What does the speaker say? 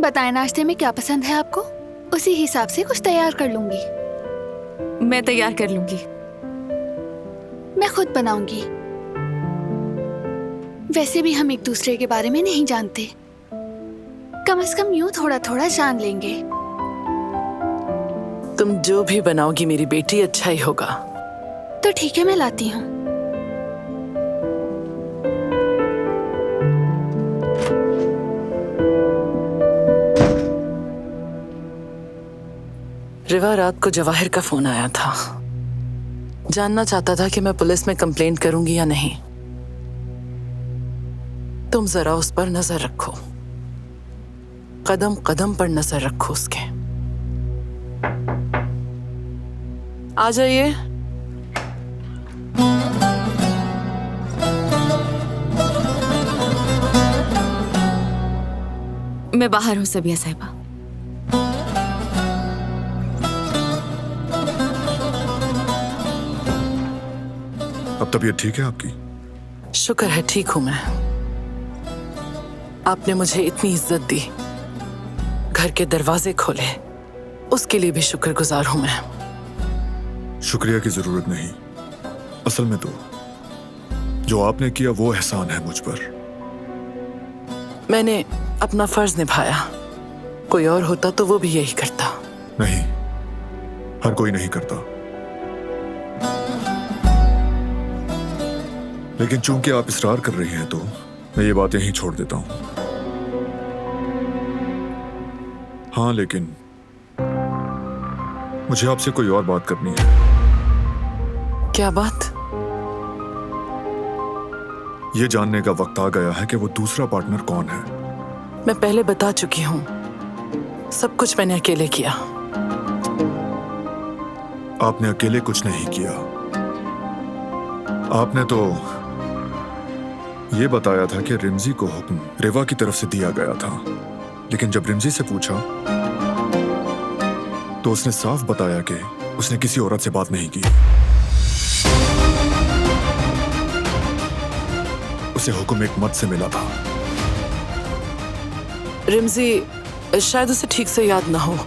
बताएं नाश्ते में क्या पसंद है आपको, उसी हिसाब से कुछ तैयार कर लूंगी। मैं तैयार कर लूंगी। मैं खुद बनाऊंगी। वैसे भी हम एक दूसरे के बारे में नहीं जानते, कम से कम यूं थोड़ा थोड़ा जान लेंगे। तुम जो भी बनाओगी मेरी बेटी अच्छा ही होगा। तो ठीक है, मैं लाती हूँ। रिवा, रात को जवाहिर का फोन आया था। जानना चाहता था कि मैं पुलिस में कंप्लेंट करूंगी या नहीं। तुम जरा उस पर नजर रखो, कदम कदम पर नजर रखो उसके। आ जाइए। मैं बाहर हूँ सबिया साहिबा। अब तबीयत ठीक है आपकी? शुक्र है ठीक हूं मैं। आपने मुझे इतनी इज्जत दी, घर के दरवाजे खोले, उसके लिए भी शुक्रगुजार हूं मैं। शुक्रिया की जरूरत नहीं। असल में तो जो आपने किया वो एहसान है मुझ पर। मैंने अपना फर्ज निभाया, कोई और होता तो वो भी यही करता। नहीं, हर कोई नहीं करता। लेकिन चूंकि आप इसरार कर रही हैं तो मैं ये बात यहीं छोड़ देता हूं। हाँ, लेकिन मुझे आपसे कोई और बात करनी है। क्या बात? ये जानने का वक्त आ गया है कि वो दूसरा पार्टनर कौन है। मैं पहले बता चुकी हूं, सब कुछ मैंने अकेले किया। आपने अकेले कुछ नहीं किया। आपने तो ये बताया था कि रिमजी को हुक्म रिवा की तरफ से दिया गया था, लेकिन जब रिमजी से पूछा तो उसने साफ बताया कि उसने किसी औरत से बात नहीं की। उसे हुक्म एक मर्द से मिला था। रिमजी शायद उसे ठीक से याद ना हो।